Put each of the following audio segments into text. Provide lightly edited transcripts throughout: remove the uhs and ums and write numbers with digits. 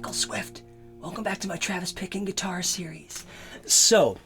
Michael Swift. Welcome back to my Travis Picking Guitar series. So,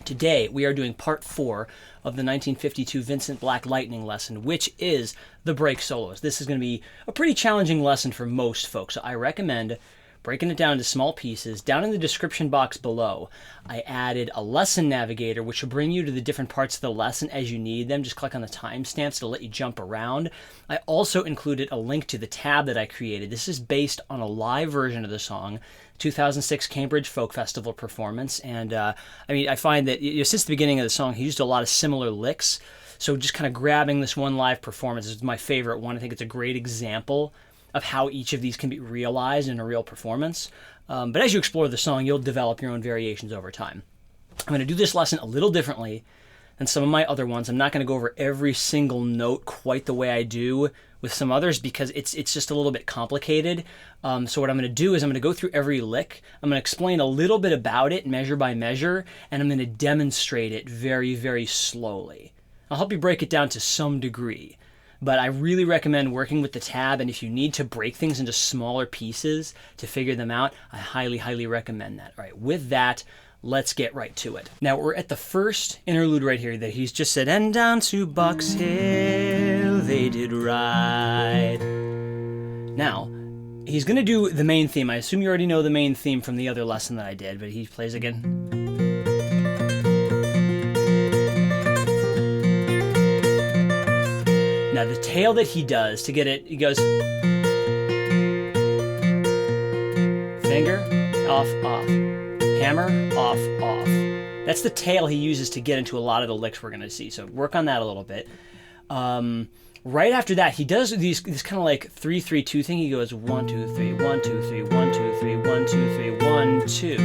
today we are doing part 4 of the 1952 Vincent Black Lightning lesson, which is the break solos. This is going to be a pretty challenging lesson for most folks, so I recommend breaking it down into small pieces. Down in the description box below, I added a lesson navigator, which will bring you to the different parts of the lesson as you need them. Just click on the timestamps to let you jump around. I also included a link to the tab that I created. This is based on a live version of the song, 2006 Cambridge Folk Festival performance. And I find that since the beginning of the song, he used a lot of similar licks. So just kind of grabbing this one live performance is my favorite one. I think it's a great example of how each of these can be realized in a real performance. But as you explore the song, you'll develop your own variations over time. I'm going to do this lesson a little differently than some of my other ones. I'm not going to go over every single note quite the way I do with some others because it's just a little bit complicated. So what I'm going to do is I'm going to go through every lick. I'm going to explain a little bit about it measure by measure, and I'm going to demonstrate it very, very slowly. I'll help you break it down to some degree. But I really recommend working with the tab, and if you need to break things into smaller pieces to figure them out, I highly, highly recommend that. All right, with that, let's get right to it. Now, we're at the first interlude right here that he's just said, and down to Buck's Hill they did ride. Now, he's going to do the main theme. I assume you already know the main theme from the other lesson that I did, but he plays again. Now the tail that he does to get it, he goes finger, off, off, hammer, off, off. That's the tail he uses to get into a lot of the licks we're going to see. So work on that a little bit. Right after that, he does this kind of like 3-3-2 thing. He goes 1 2 3 1 2 3 1 2 3 1 2 3 1 2.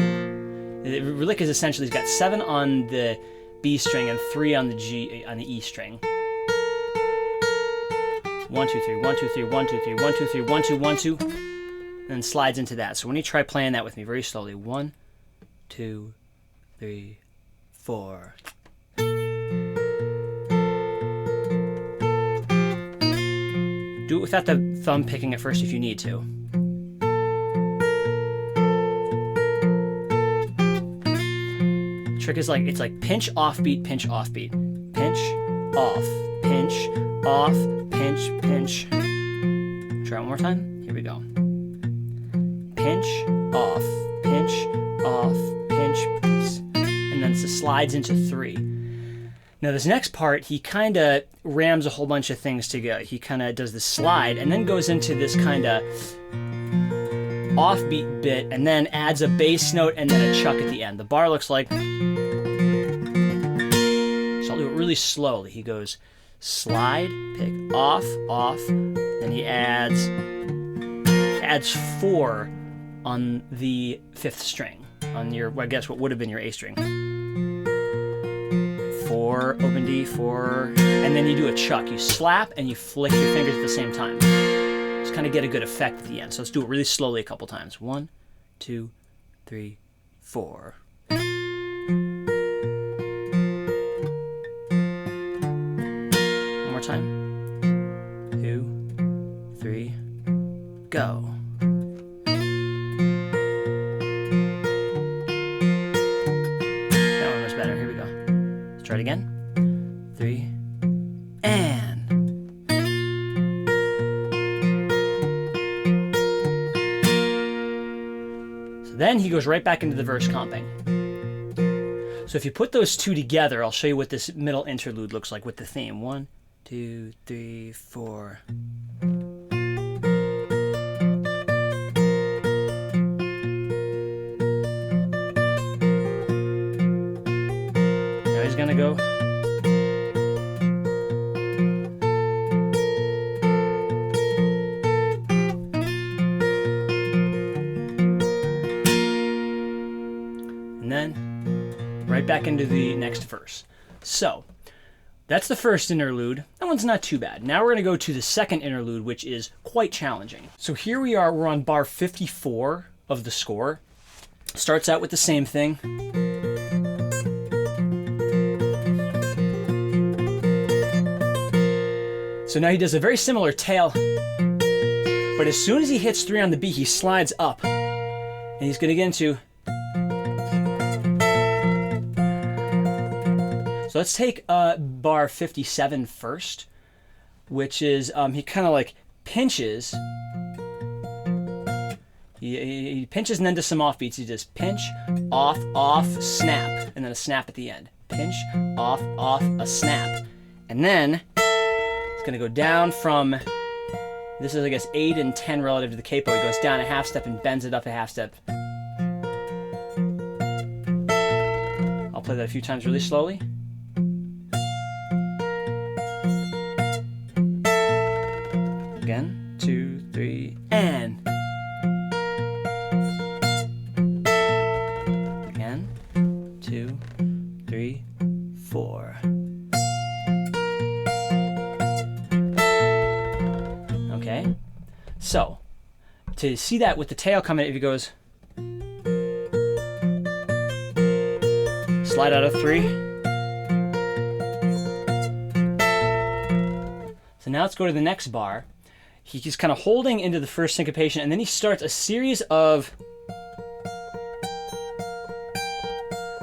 The lick is essentially he's got 7 on the B string and 3 on the E string. 1 2 3 1 2 3 1 2 3 1 2 3 1 2 1 2, and then slides into that. So when you try playing that with me very slowly, 1 2 3 4. Do it without the thumb picking at first if you need to. The trick is it's like pinch offbeat, pinch offbeat, pinch off, pinch off, pinch, pinch. Try one more time. Here we go. Pinch, off, pinch, off, pinch, and then it slides into 3. Now this next part, he kind of rams a whole bunch of things together. He kind of does the slide and then goes into this kind of offbeat bit and then adds a bass note and then a chuck at the end. The bar looks like... So I'll do it really slowly. He goes... slide, pick, off, off, then he adds 4 on the 5th string, on your, I guess what would have been your A string. 4, open D, 4, and then you do a chuck. You slap and you flick your fingers at the same time. Just kind of get a good effect at the end. So let's do it really slowly a couple times. 1, 2, 3, 4. Time. 2, 3, go. That one was better. Here we go. Let's try it again. 3, and. So then he goes right back into the verse comping. So if you put those two together, I'll show you what this middle interlude looks like with the theme. 1, 2, 3, 4. Now he's gonna go. And then right back into the next verse. So that's the first interlude. That one's not too bad. Now we're going to go to the second interlude, which is quite challenging. So here we are, we're on bar 54 of the score. Starts out with the same thing. So now he does a very similar tail, but as soon as he hits 3 on the B, he slides up And he's going to get into. So let's take bar 57 first, which is he kind of like pinches. He pinches and then does some offbeats. He does pinch, off, off, snap, and then a snap at the end. Pinch, off, off, a snap. And then it's going to go down from, this is I guess 8 and 10 relative to the capo. He goes down a half step and bends it up a half step. I'll play that a few times really slowly. Again, 2, 3, and. Again, 2, 3, 4. Okay, so to see that with the tail coming, if he goes slide out of 3. So now let's go to the next bar. He's kind of holding into the first syncopation, and then he starts a series of.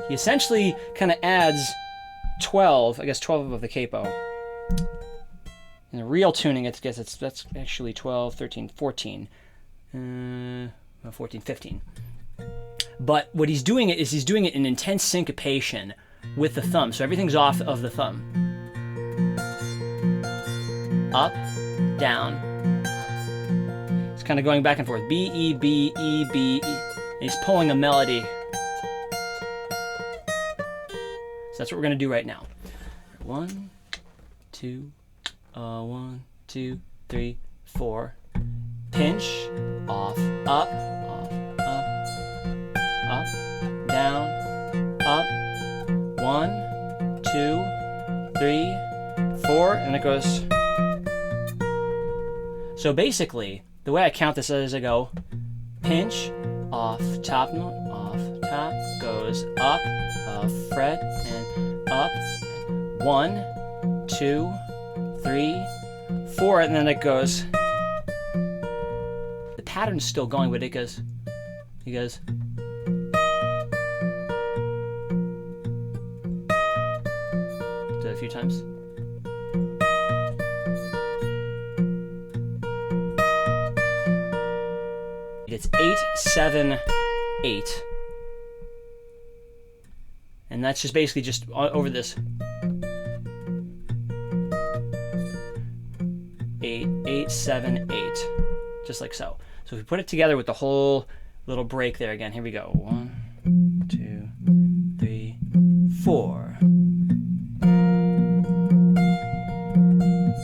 He essentially kind of adds 12, I guess 12 above the capo. In the real tuning, that's actually 12, 13, 14. 14, 15. But what he's doing is he's doing it in intense syncopation with the thumb. So everything's off of the thumb. Up, down. It's kind of going back and forth. B, E, B, E, B, E. And he's pulling a melody. So that's what we're going to do right now. 1, 2, 1, 2, 3, 4. Pinch, off, up, up, down, up, 1, 2, 3, 4, and it goes. So basically, the way I count this is I go pinch, off, top note, off, top, goes up, fret, and up, 1, 2, 3, 4, and then it goes. The pattern's still going, but he goes. Do it a few times. It's 8, 7, 8. And that's just basically just over this. 8, 8, 7, 8. Just like so. So if we put it together with the whole little break there again, here we go. 1, 2, 3, 4.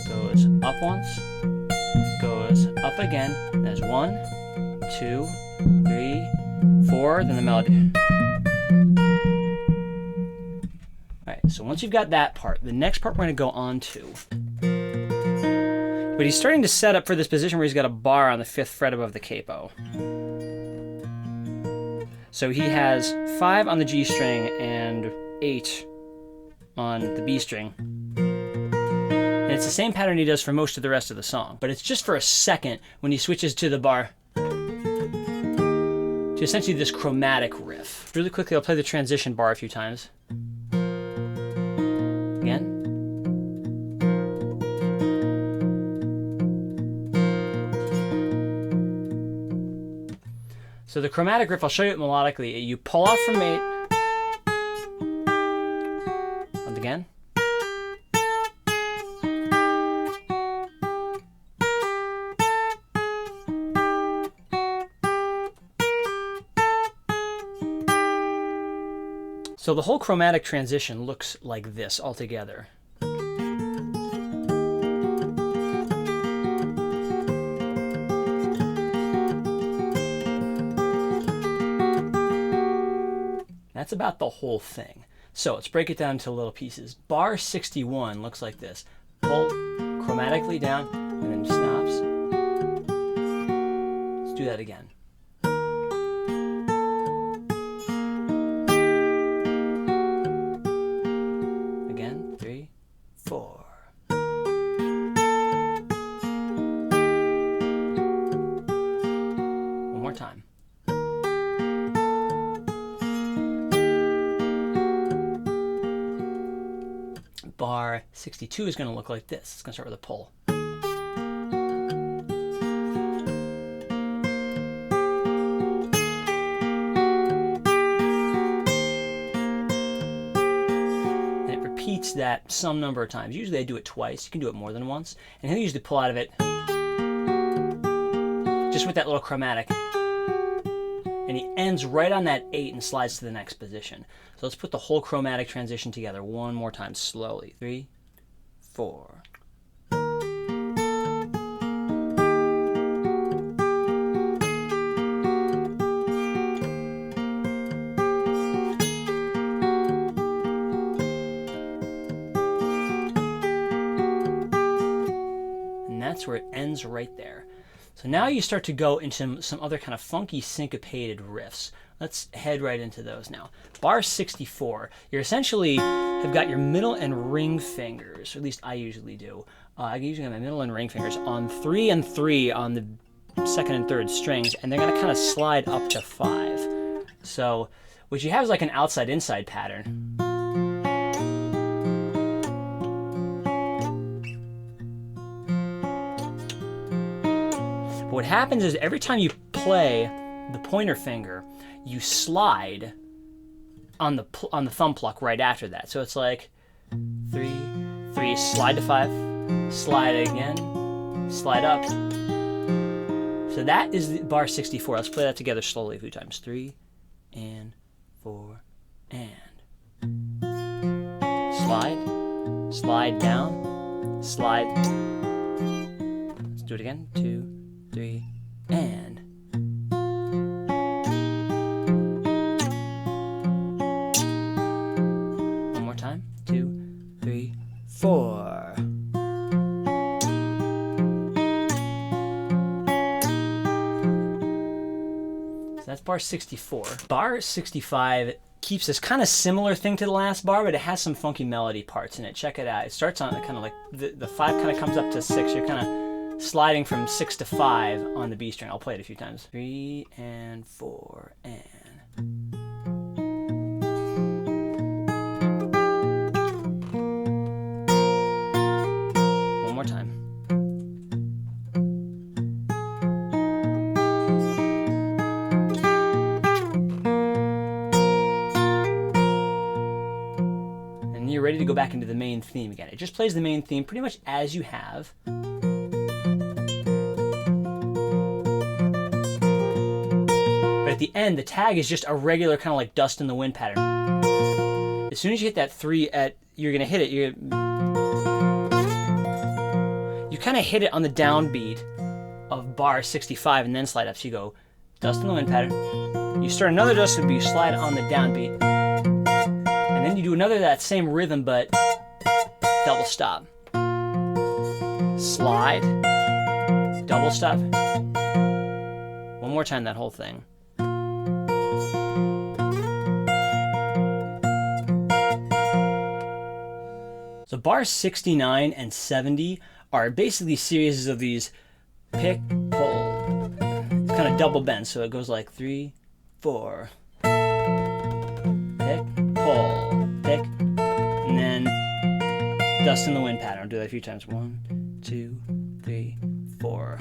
Goes up once, goes up again. There's 1, 2, 3, 4, then the melody. Alright, so once you've got that part, the next part we're going to go on to. But he's starting to set up for this position where he's got a bar on the 5th fret above the capo. So he has 5 on the G string and 8 on the B string. And it's the same pattern he does for most of the rest of the song. But it's just for a second when he switches to the bar. To essentially this chromatic riff. Really quickly, I'll play the transition bar a few times. Again. So the chromatic riff, I'll show you it melodically. You pull off from 8. And again. So the whole chromatic transition looks like this altogether. That's about the whole thing. So let's break it down into little pieces. Bar 61 looks like this. Pull chromatically down and then stops. Let's do that again. Again, 3, 4. One more time. 62 is going to look like this. It's going to start with a pull. And it repeats that some number of times. Usually I do it twice. You can do it more than once. And he'll usually pull out of it just with that little chromatic. And he ends right on that 8 and slides to the next position. So let's put the whole chromatic transition together one more time slowly. 3, 4. And that's where it ends right there. So now you start to go into some other kind of funky syncopated riffs. Let's head right into those now. Bar 64, you're essentially have got your middle and ring fingers, or at least I usually do. I usually have my middle and ring fingers on 3 and 3 on the second and third strings, and they're going to kind of slide up to 5. So what you have is like an outside-inside pattern. What happens is every time you play the pointer finger, you slide on the thumb pluck right after that. So it's like 3, 3, slide to 5, slide again, slide up. So that is the bar 64. Let's play that together slowly a few times. 3 and 4 and slide, slide down, slide. Let's do it again. 2, 3, and one more time. 2, 3, 4. So that's bar 64. Bar 65 keeps this kind of similar thing to the last bar, but it has some funky melody parts in it. Check it out. It starts on kind of like the 5 kind of comes up to 6. You're kind of sliding from 6 to 5 on the B string. I'll play it a few times. 3 and 4 and. One more time. And you're ready to go back into the main theme again. It just plays the main theme pretty much as you have. At the end, the tag is just a regular kind of like dust in the wind pattern. As soon as you hit that 3 you're gonna hit it. You kind of hit it on the downbeat of bar 65 and then slide up. So you go dust in the wind pattern. You start another dust would be you slide on the downbeat, and then you do another that same rhythm but double stop. Slide, double stop. One more time that whole thing. So bars 69 and 70 are basically series of these pick, pull. It's kind of double bend, so it goes like 3, 4. Pick, pull, pick, and then dust in the wind pattern. I'll do that a few times. 1, 2, 3, 4.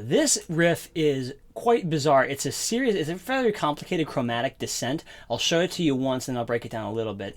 This riff is quite bizarre. It's a very complicated chromatic descent. I'll show it to you once and I'll break it down a little bit.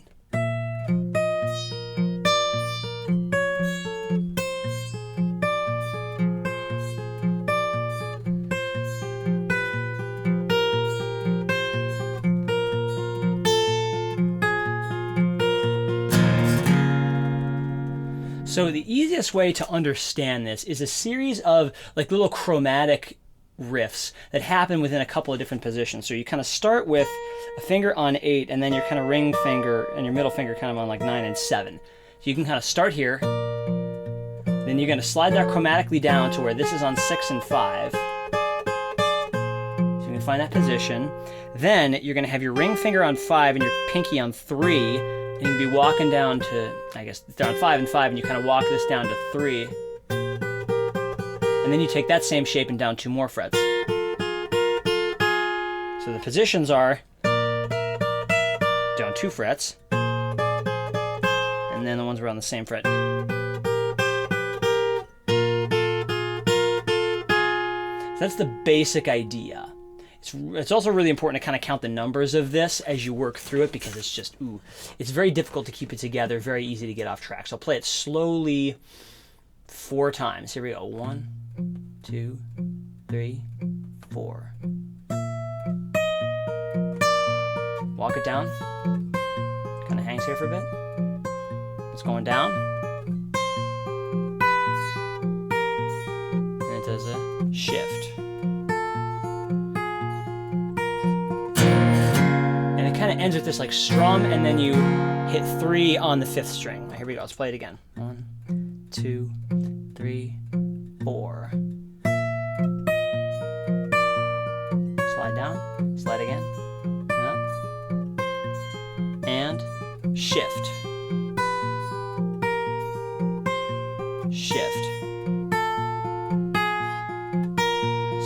So the easiest way to understand this is a series of like little chromatic riffs that happen within a couple of different positions. So you kind of start with a finger on 8 and then your kind of ring finger and your middle finger kind of on like 9 and 7. So you can kind of start here, then you're going to slide that chromatically down to where this is on 6 and 5. So you can find that position. Then you're going to have your ring finger on 5 and your pinky on 3. And you can be walking down to, I guess, down 5 and 5, and you kind of walk this down to 3. And then you take that same shape and down 2 more frets. So the positions are down 2 frets, and then the ones were on the same fret. So that's the basic idea. It's also really important to kind of count the numbers of this as you work through it, because it's just, it's very difficult to keep it together, very easy to get off track. So I'll play it slowly 4 times. Here we go. 1, 2, 3, 4. Walk it down. Kind of hangs here for a bit. It's going down. And it does a shift. Kind of ends with this like strum, and then you hit 3 on the 5th string. Here we go. Let's play it again. 1, 2, 3, 4. Slide down. Slide again. Up. And shift. Shift.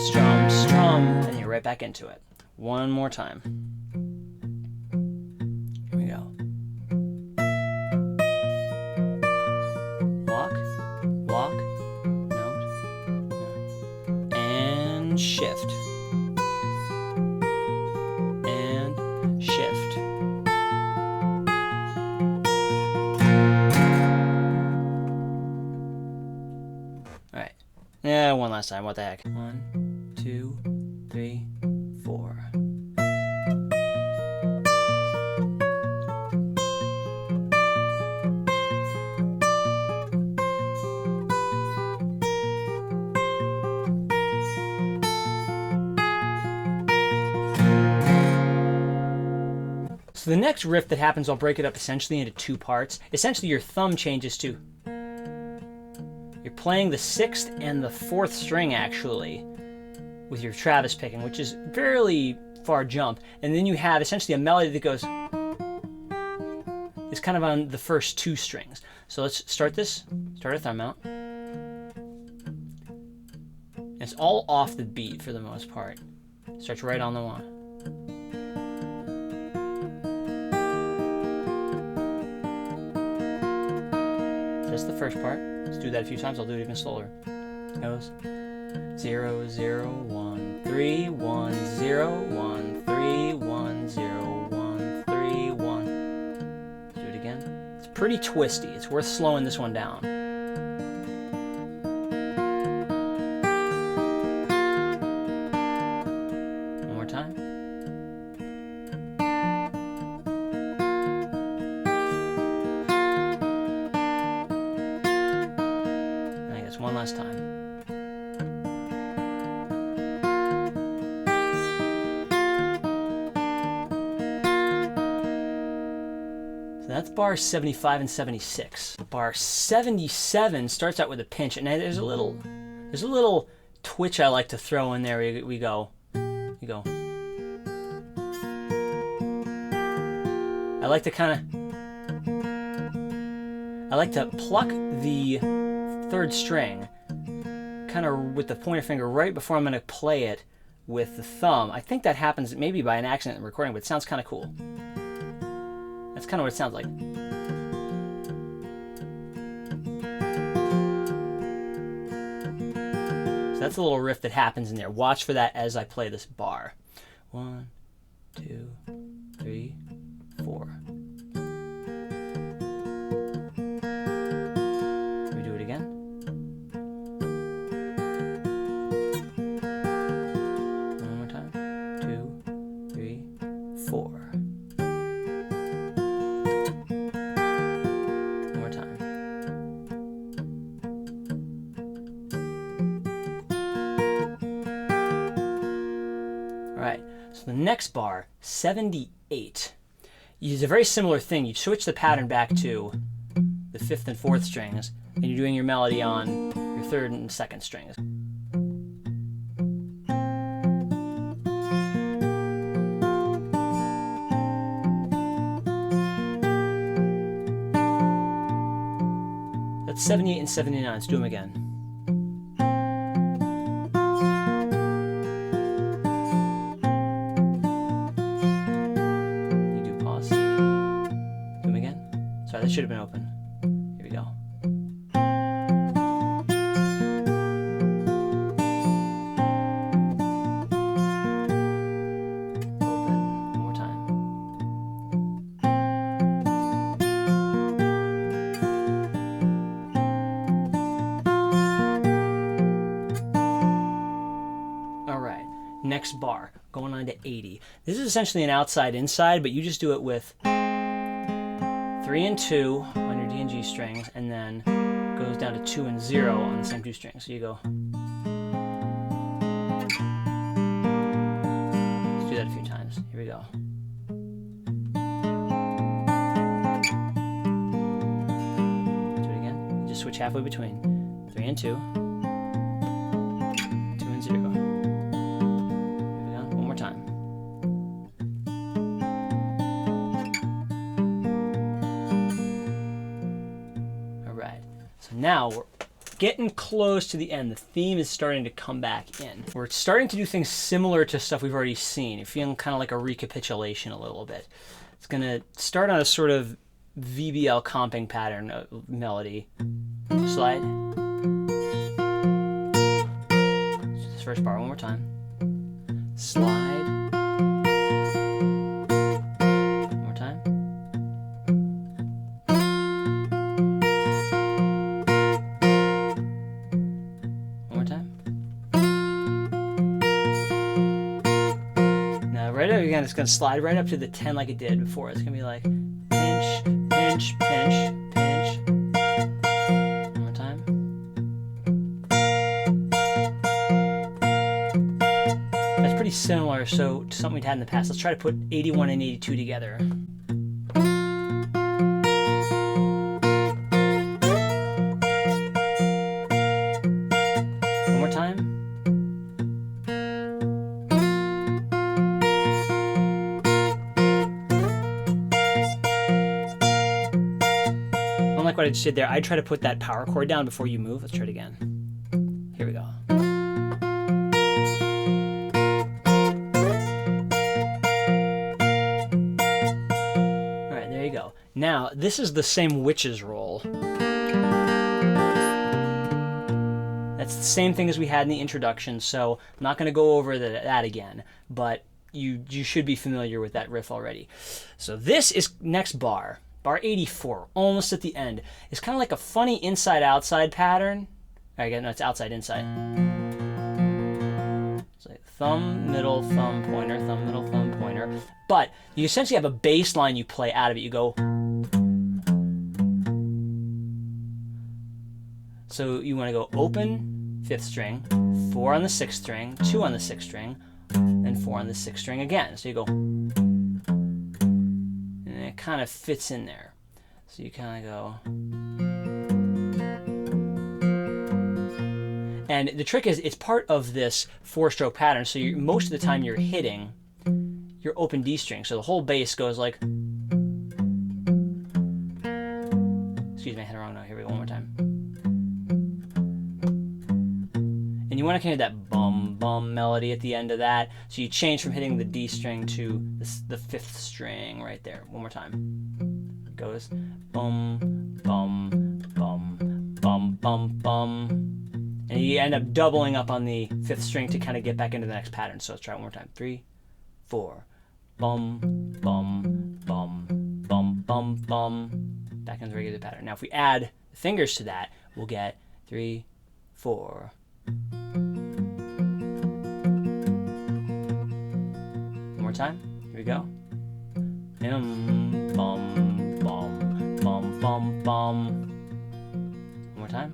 Strum, strum, and you're right back into it. One more time. Shift and shift. All right. Yeah, one last time. What the heck? 1, 2, 3, 4. So the next riff that happens, I'll break it up essentially into 2 parts. Essentially, your thumb changes to... You're playing the 6th and the 4th string, actually, with your Travis picking, which is fairly far jump. And then you have essentially a melody that goes... It's kind of on the first 2 strings. So let's start this. Start a thumb out. And it's all off the beat for the most part. Starts right on the 1. That's the first part. Let's do that a few times. I'll do it even slower. It goes 0 0 1 3 1 0 1 3 1 0 1 3 1. Let's do it again. It's pretty twisty. It's worth slowing this one down. One more time. One last time. So that's bar 75 and 76. Bar 77 starts out with a pinch, and there's a little twitch I like to throw in there. We go. I like to pluck the 3rd string, kind of with the pointer finger right before I'm going to play it with the thumb. I think that happens maybe by an accident in recording, but it sounds kind of cool. That's kind of what it sounds like. So that's a little riff that happens in there. Watch for that as I play this bar. 1, 2, 3, 4. So the next bar, 78, is a very similar thing. You switch the pattern back to the 5th and 4th strings, and you're doing your melody on your 3rd and 2nd strings. That's 78 and 79. Let's do them again. You do pause. Do them again. Sorry, that should have been open. Here we go. Next bar, going on to 80. This is essentially an outside-inside, but you just do it with 3 and 2 on your D and G strings, and then goes down to 2 and 0 on the same 2 strings. So you go. Let's do that a few times. Here we go. Let's do it again. You just switch halfway between 3 and 2, 2 and 0. Time. All right, so now we're getting close to the end. The theme is starting to come back in. We're starting to do things similar to stuff we've already seen. You're feeling kind of like a recapitulation a little bit. It's going to start on a sort of VBL comping pattern melody. Slide. This first bar one more time. Slide. One more time. One more time. Now right up again, it's going to slide right up to the 10 like it did before. It's going to be like pinch, pinch, pinch, pinch. One more time. Pretty similar to something we'd had in the past. Let's try to put 81 and 82 together. One more time. Unlike what I just did there, I'd try to put that power chord down before you move. Let's try it again. Here we go. Now, this is the same witch's roll. That's the same thing as we had in the introduction, so I'm not going to go over that again, but you should be familiar with that riff already. So this is next bar, bar 84, almost at the end. It's kind of like a funny inside-outside pattern. Again, no, it's outside-inside. It's like thumb, middle, thumb, pointer, thumb, middle, thumb, pointer. But you essentially have a bass line you play out of it. You go. So you want to go open 5th string, 4 on the 6th string, 2 on the 6th string, and 4 on the 6th string again. So you go, and it kind of fits in there. So you kind of go. And the trick is, it's part of this 4-stroke pattern. So most of the time you're hitting your open D string. So the whole bass goes like. Excuse me, I had it wrong now. Here we go, one more time. And you want to kind of that bum bum melody at the end of that. So you change from hitting the D string to the 5th string right there. One more time. It goes bum bum bum bum bum bum. And you end up doubling up on the 5th string to kind of get back into the next pattern. So let's try it one more time. 3, 4, bum, bum, bum, bum, bum, bum. Back into the regular pattern. Now if we add fingers to that, we'll get 3, 4. One more time. Here we go. Bum, bum, bum, bum, bum, bum. One more time.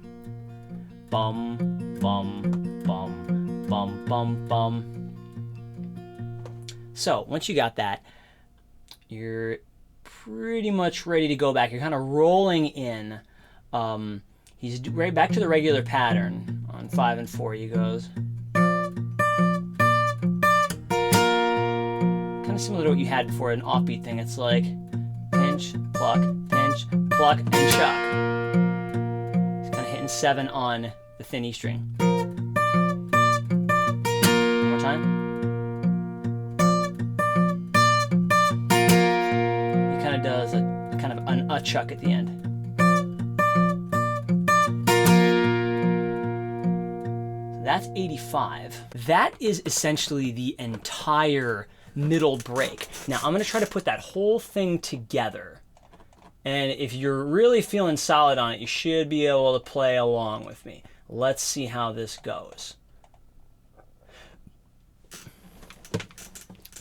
Bum, bum, bum, bum, bum, bum. So once you got that, you're pretty much ready to go back. You're kind of rolling in. He's right back to the regular pattern. On 5 and 4, he goes. Kind of similar to what you had before, an offbeat thing. It's like pinch, pluck, and chuck. and 7 on the thin E string. One more time. He kind of does a kind of an chuck at the end. So that's 85. That is essentially the entire middle break. Now I'm going to try to put that whole thing together. And if you're really feeling solid on it, you should be able to play along with me. Let's see how this goes.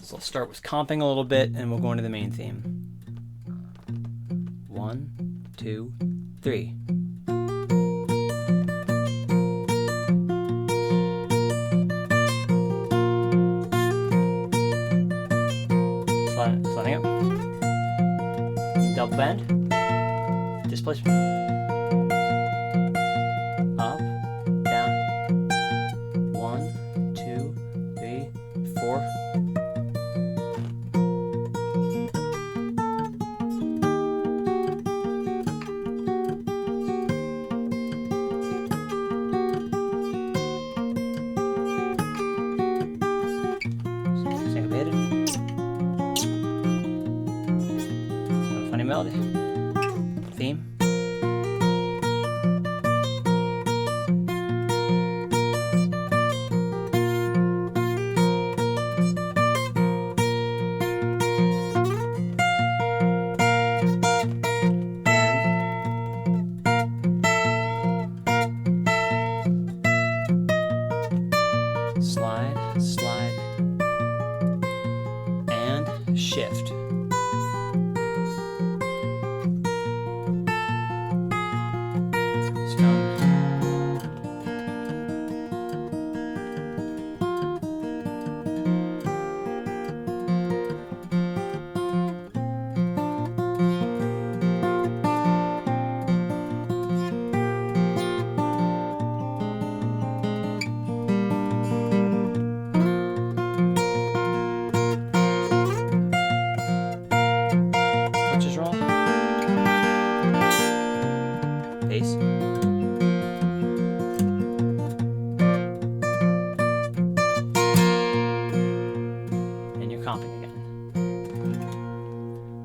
So I'll start with comping a little bit, and we'll go into the main theme. 1, 2, 3. Sliding up. Double bend. Displacement. Up, down. 1, 2, 3, 4. Syncopated. Funny melody. Theme. Slide, slide, and shift. Bass. And you're comping again.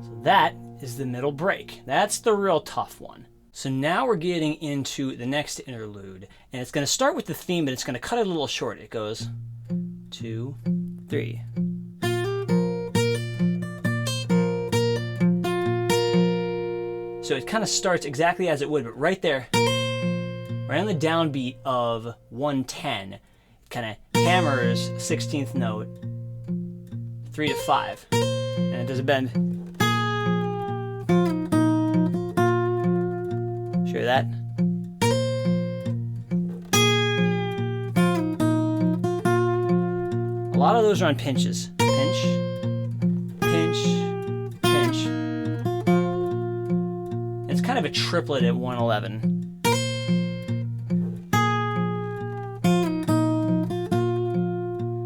So that is the middle break. That's the real tough one. So now we're getting into the next interlude, and it's going to start with the theme, but it's going to cut it a little short. It goes 2, 3. So it kind of starts exactly as it would, but right there, right on the downbeat of 110, it kind of hammers 16th note, 3 to 5, and it does a bend. Hear that? A lot of those are on pinches. Pinch, pinch, pinch. It's kind of a triplet at 111.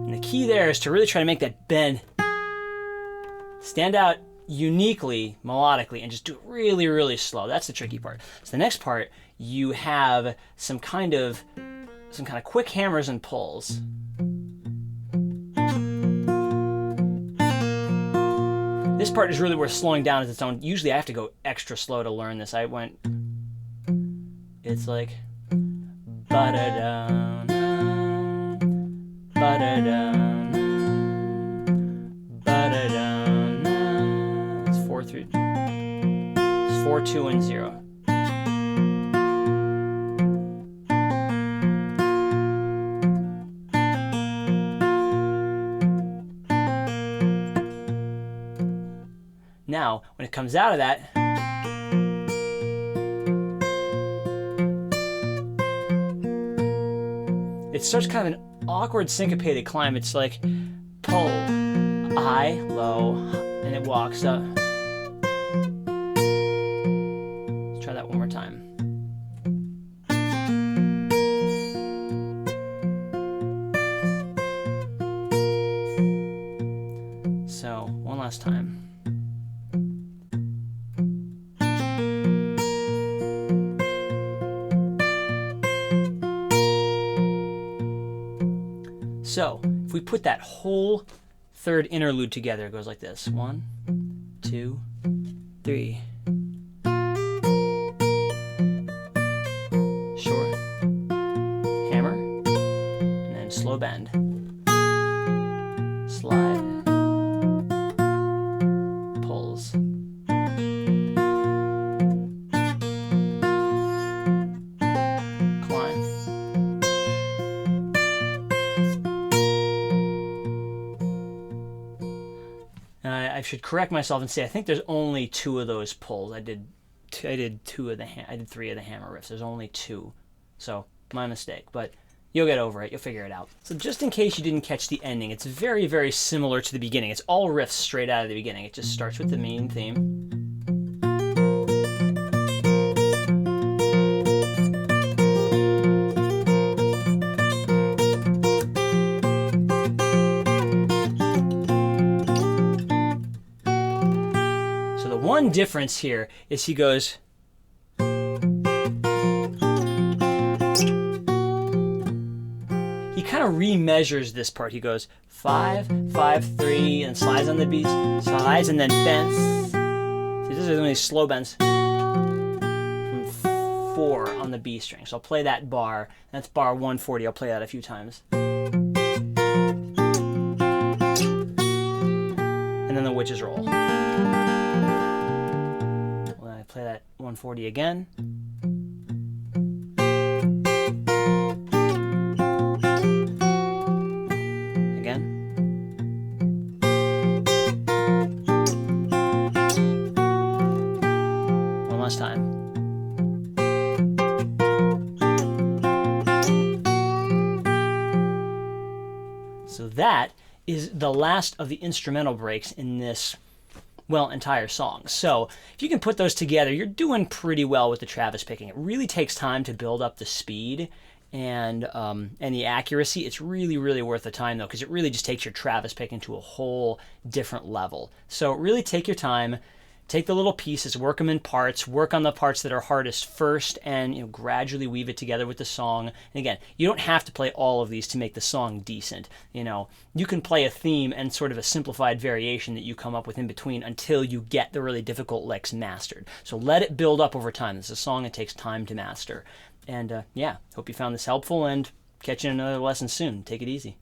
And the key there is to really try to make that bend stand out uniquely, melodically, and just do it really, really slow. That's the tricky part. So the next part, you have some kind of quick hammers and pulls. This part is really worth slowing down as its own. Usually I have to go extra slow to learn this. It's like ba-da-da, ba-da-da, ba-da-da. It's 4, 2, and 0. Now, when it comes out of that, it starts kind of an awkward syncopated climb. It's like pull, high, low, and it walks up. Let's try that one more time. So, one last time. So if we put that whole third interlude together, it goes like this. 1, 2, 3. Short, hammer, and then slow bend. Slide, pulls. Climb. I should correct myself and say I think there's only 2 of those pulls. I did 3 of the hammer riffs. There's only 2, so my mistake. But you'll get over it. You'll figure it out. So just in case you didn't catch the ending, it's very, very similar to the beginning. It's all riffs straight out of the beginning. It just starts with the main theme. So the one difference here is he goes. He kind of remeasures this part. He goes 5, 5, 3, and slides on the B, slides, and then bends. See, this is one of these slow bends from 4 on the B string. So I'll play that bar. That's bar 140. I'll play that a few times. And then the witch's roll. Well, I play that 140 again. Last time. So that is the last of the instrumental breaks in this, well, entire song. So if you can put those together, you're doing pretty well with the Travis picking. It really takes time to build up the speed and the accuracy. It's really, really worth the time, though, because it really just takes your Travis picking to a whole different level. So really take your time. Take the little pieces, work them in parts, work on the parts that are hardest first, and gradually weave it together with the song. And again, you don't have to play all of these to make the song decent. You can play a theme and sort of a simplified variation that you come up with in between until you get the really difficult licks mastered. So let it build up over time. This is a song that takes time to master. And yeah, hope you found this helpful, and catch you in another lesson soon. Take it easy.